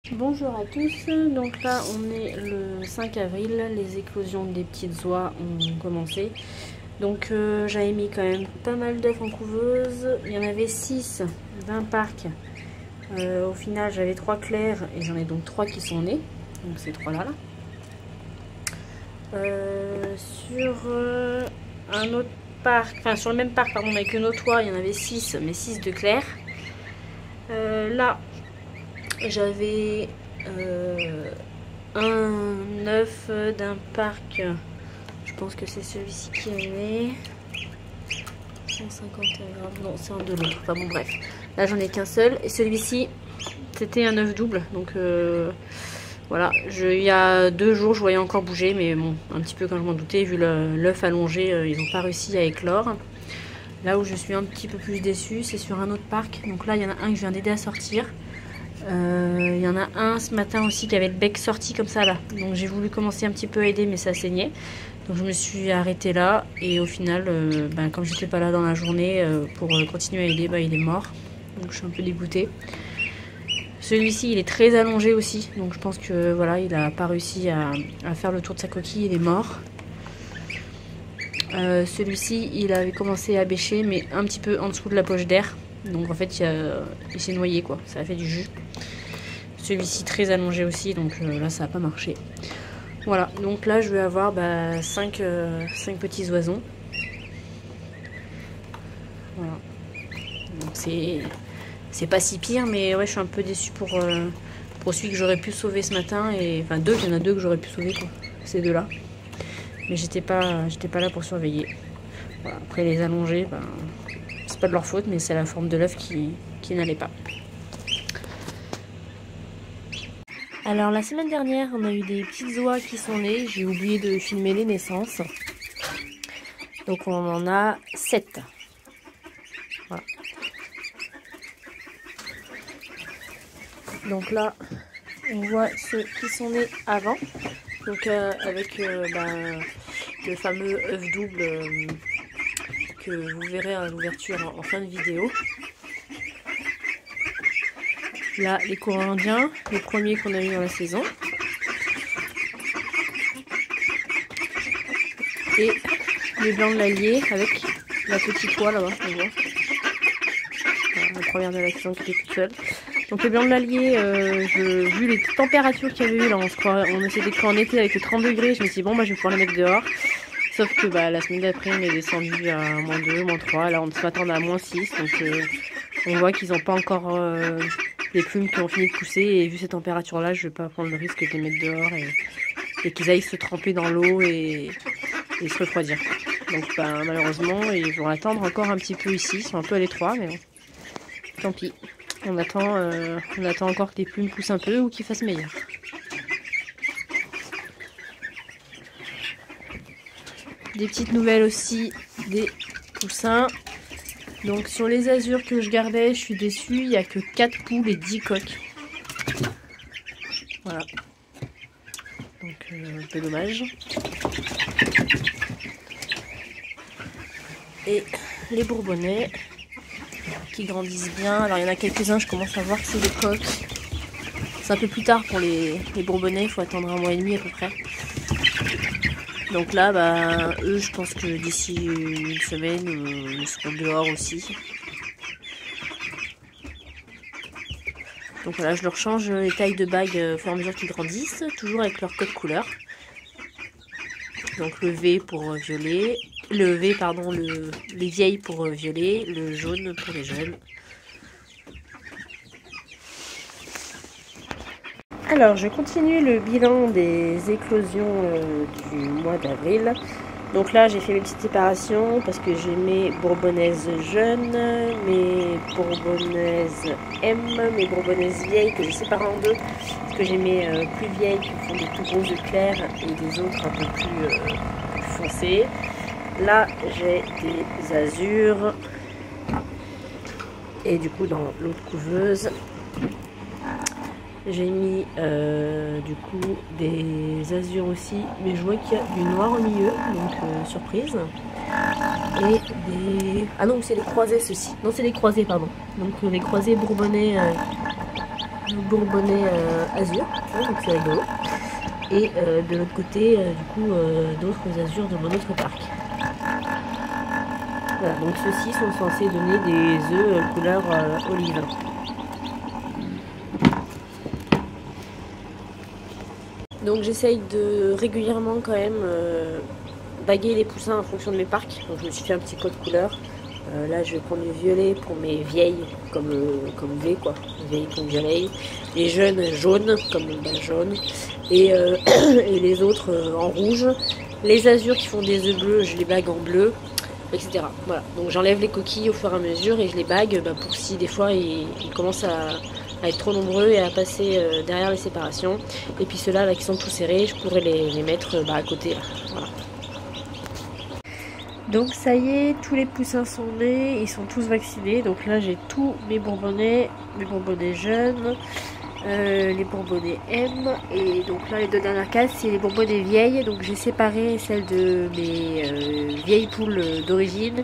Bonjour à tous, donc là on est le 5 avril, les éclosions des petites oies ont commencé. Donc j'avais mis quand même pas mal d'œufs en couveuse, il y en avait 6 d'un parc. Au final j'avais 3 clairs et j'en ai donc 3 qui sont nés, donc ces 3 là. Sur un autre parc, enfin sur le même parc pardon, avec une autre oie, il y en avait 6, mais 6 de clairs. Là j'avais un œuf d'un parc, je pense que c'est celui-ci qui est né. 151 grammes, non c'est un de l'autre, enfin bon bref. Là j'en ai qu'un seul et celui-ci c'était un œuf double, donc voilà. Il y a 2 jours je voyais encore bouger, mais bon, un petit peu quand je m'en doutais, vu l'œuf allongé, ils n'ont pas réussi à éclore. Là où je suis un petit peu plus déçue, c'est sur un autre parc. Donc là il y en a un que je viens d'aider à sortir. Il y en a un ce matin aussi qui avait le bec sorti comme ça là. Donc j'ai voulu commencer un petit peu à aider, mais ça saignait. Donc je me suis arrêtée là. Et au final, comme j'étais pas là dans la journée pour continuer à aider, il est mort. Donc je suis un peu dégoûtée. Celui-ci il est très allongé aussi. Donc je pense que voilà, il a pas réussi à faire le tour de sa coquille, il est mort. Celui-ci il avait commencé à bêcher, mais un petit peu en dessous de la poche d'air. Donc en fait il s'est noyé quoi, ça a fait du jus. Celui-ci très allongé aussi, donc là ça n'a pas marché. Voilà, donc là je vais avoir 5 petits oisons. Voilà. Donc c'est pas si pire, mais ouais je suis un peu déçue pour celui que j'aurais pu sauver ce matin. Et enfin il y en a 2 que j'aurais pu sauver quoi, ces 2 là. Mais j'étais pas là pour surveiller. Voilà. Après les allongés, c'est pas de leur faute, mais c'est la forme de l'œuf qui n'allait pas. Alors la semaine dernière, on a eu des petites oies qui sont nées. J'ai oublié de filmer les naissances. Donc on en a 7. Voilà. Donc là, on voit ceux qui sont nés avant. Donc avec le fameux œuf double que vous verrez à l'ouverture en fin de vidéo. Là, les courants indiens, les premiers qu'on a eu dans la saison. Et les blancs de l'Allier avec la petite oie là-bas, on voit. Voilà, la première de la saison qui était toute seule. Donc les blancs de l'Allier, vu les températures qu'il y avait eu, là, on essayait d'être en été avec les 30 degrés, je me suis dit bon je vais pouvoir les mettre dehors. Sauf que la semaine d'après on est descendu à -2, -3, là on se m'attend à -6, donc on voit qu'ils n'ont pas encore les plumes qui ont fini de pousser, et vu ces températures là je vais pas prendre le risque de les mettre dehors et qu'ils aillent se tremper dans l'eau et se refroidir. Donc malheureusement ils vont attendre encore un petit peu ici, ils sont un peu à l'étroit, mais bon, tant pis. On attend encore que les plumes poussent un peu ou qu'ils fassent meilleur. Des petites nouvelles aussi des poussins. Donc sur les azurs que je gardais, je suis déçue, il n'y a que 4 poules et 10 coques. Voilà. Donc un peu dommage. Et les bourbonnais qui grandissent bien. Alors il y en a quelques-uns, je commence à voir que c'est des coques. C'est un peu plus tard pour les bourbonnais, il faut attendre 1 mois et demi à peu près. Donc là, eux, je pense que d'ici une semaine, ils seront dehors aussi. Donc voilà, je leur change les tailles de bagues au fur et à mesure qu'ils grandissent, toujours avec leur code couleur. Donc le V pour violet, les vieilles pour violet, le jaune pour les jeunes. Alors je continue le bilan des éclosions du mois d'avril. Donc là j'ai fait mes petites séparations parce que j'ai mes bourbonnaises jeunes, mes bourbonnaises M, mes bourbonnaises vieilles que j'ai séparées en 2. Parce que j'ai mes plus vieilles qui font des tout gros œufs clairs et des autres un peu plus foncés. Là j'ai des azurs. Et du coup dans l'autre couveuse, j'ai mis du coup des azurs aussi, mais je vois qu'il y a du noir au milieu, donc surprise. Et des... Ah non, c'est les croisés ceux-ci. Non, c'est les croisés, pardon. Donc les croisés bourbonnais bourbonnais azur, hein, donc c'est rigolo. Et de l'autre côté, du coup, d'autres azurs de mon autre parc. Voilà, donc ceux-ci sont censés donner des œufs couleur olive. Donc j'essaye de régulièrement quand même baguer les poussins en fonction de mes parcs. Donc je me suis fait un petit code couleur. Là je vais prendre du violet pour mes vieilles, comme V quoi, vieilles comme violet. Les jeunes jaunes, comme jaune. Et, et les autres en rouge. Les azurs qui font des œufs bleus, je les bague en bleu, etc. Voilà, donc j'enlève les coquilles au fur et à mesure et je les bague pour si des fois ils commencent à être trop nombreux et à passer derrière les séparations. Et puis ceux-là là, qui sont tout serrés, je pourrais les mettre à côté. Là. Voilà. Donc ça y est, tous les poussins sont nés, ils sont tous vaccinés. Donc là j'ai tous mes bourbonnais jeunes, les bourbonnais M. Et donc là les deux dernières cases c'est les bourbonnais vieilles. Donc j'ai séparé celles de mes vieilles poules d'origine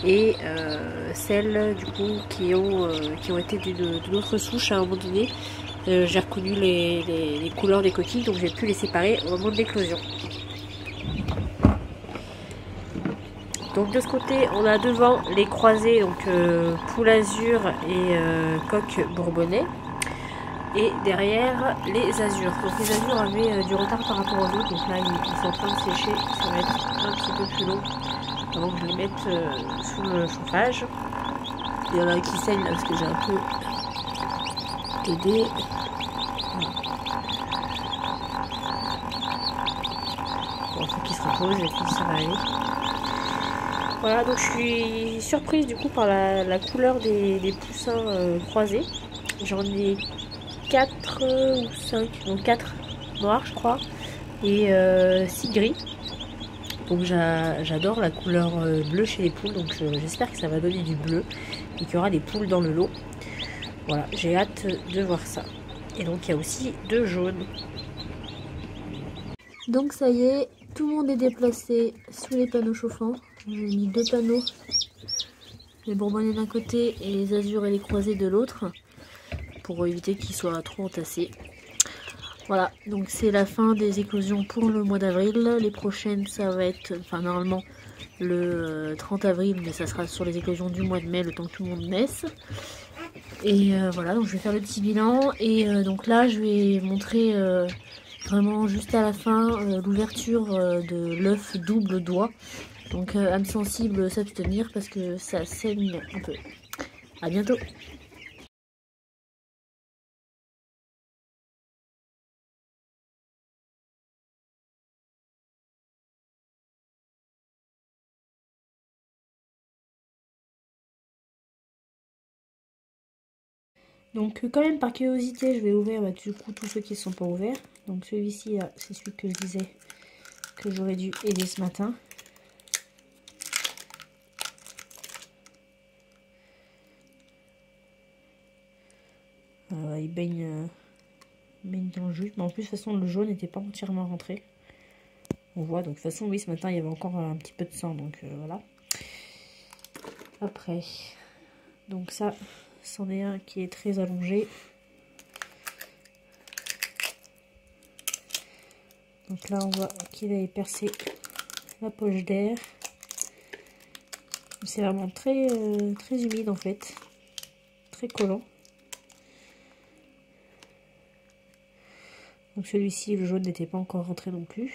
et celles du coup qui ont été d'une autre souche à un moment donné. J'ai reconnu les couleurs des coquilles, donc j'ai pu les séparer au moment de l'éclosion. Donc de ce côté on a devant les croisés, donc poule azur et coq bourbonnais. Et derrière les azurs. Donc les azurs avaient du retard par rapport aux autres, donc là ils sont en train de sécher, ça va être un petit peu plus long avant que je les mette sous le chauffage. Il y en a qui saignent là parce que j'ai un peu aidé. Bon, il faut qu'ils se reposent et puis ça va aller. Voilà, donc je suis surprise du coup par la couleur des poussins croisés. J'en ai 4 ou 5, donc 4 noirs je crois, et 6 gris. Donc j'adore la couleur bleue chez les poules, donc j'espère que ça va donner du bleu et qu'il y aura des poules dans le lot. Voilà, j'ai hâte de voir ça. Et donc il y a aussi 2 jaunes. Donc ça y est, tout le monde est déplacé sous les panneaux chauffants. J'ai mis 2 panneaux, les bourbonnais d'un côté et les azurs et les croisés de l'autre, pour éviter qu'ils soient trop entassés. Voilà, donc c'est la fin des éclosions pour le mois d'avril. Les prochaines, ça va être, enfin normalement le 30 avril, mais ça sera sur les éclosions du mois de mai, le temps que tout le monde naisse. Et voilà, donc je vais faire le petit bilan. Et donc là, je vais montrer vraiment juste à la fin l'ouverture de l'œuf double doigt. Donc âme sensible, s'abstenir parce que ça saigne un peu. À bientôt. Donc quand même par curiosité je vais ouvrir du coup tous ceux qui ne sont pas ouverts. Donc celui-ci là c'est celui que je disais que j'aurais dû aider ce matin. Il baigne dans le jus, mais en plus de toute façon le jaune n'était pas entièrement rentré. On voit, donc de toute façon oui ce matin il y avait encore un petit peu de sang, donc voilà. Après, donc ça c'en est un qui est très allongé. Donc là on voit qu'il avait percé la poche d'air. C'est vraiment très humide en fait, très collant. Donc celui-ci, le jaune n'était pas encore rentré non plus.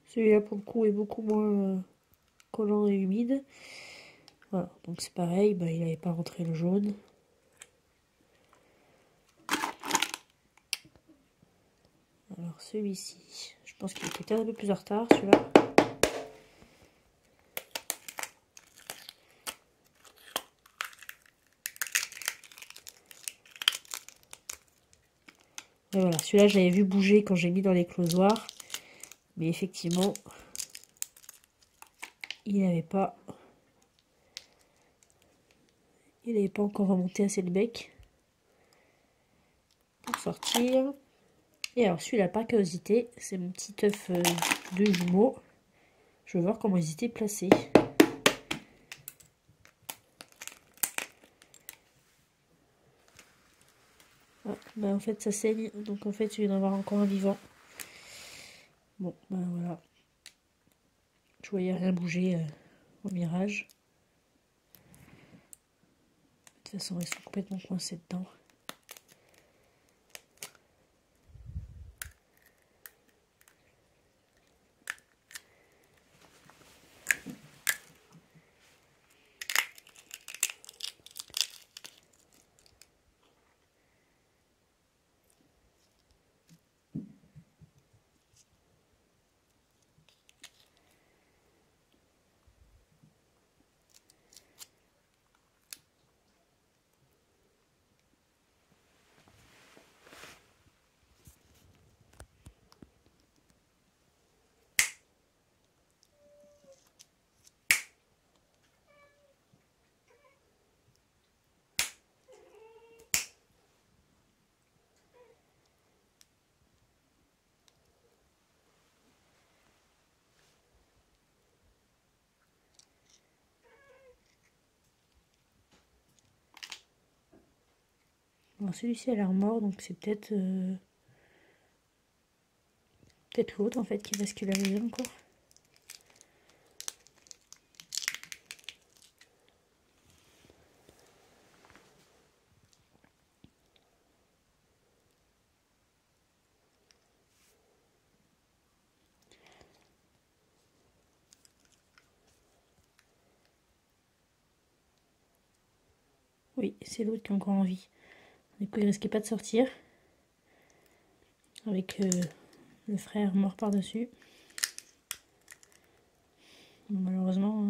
Celui-là pour le coup est beaucoup moins collant et humide. Voilà, donc c'est pareil, il n'avait pas rentré le jaune. Alors celui-ci, je pense qu'il était peut-être un peu plus en retard celui-là. Et voilà, celui-là j'avais vu bouger quand j'ai mis dans l'éclosoir. Mais effectivement, il n'avait pas Il n'avait pas encore remonté assez le bec pour sortir. Et alors celui-là, par curiosité, c'est mon petit œuf de jumeau. Je veux voir comment ils étaient placés. Ah, bah en fait ça saigne, donc en fait il vient d'en avoir encore un vivant. Bon, bah voilà. Je voyais rien bouger au mirage. De toute façon, ils sont complètement coincés dedans. Bon, celui-ci a l'air mort, donc c'est peut-être l'autre en fait qui vascularise encore. Oui, c'est l'autre qui est encore en vie. Du coup, il risquait pas de sortir. Avec le frère mort par-dessus. Bon, malheureusement...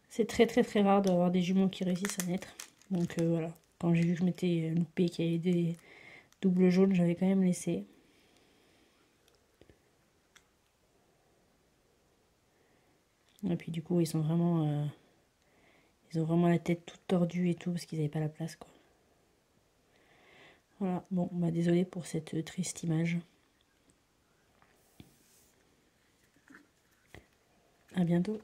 c'est très rare d'avoir des jumeaux qui réussissent à naître. Donc voilà, quand j'ai vu que je m'étais loupé, qu'il y avait des doubles jaunes, j'avais quand même laissé. Et puis du coup, ils ont vraiment la tête toute tordue et tout, parce qu'ils n'avaient pas la place, quoi. Voilà, bon, bah désolé pour cette triste image. À bientôt.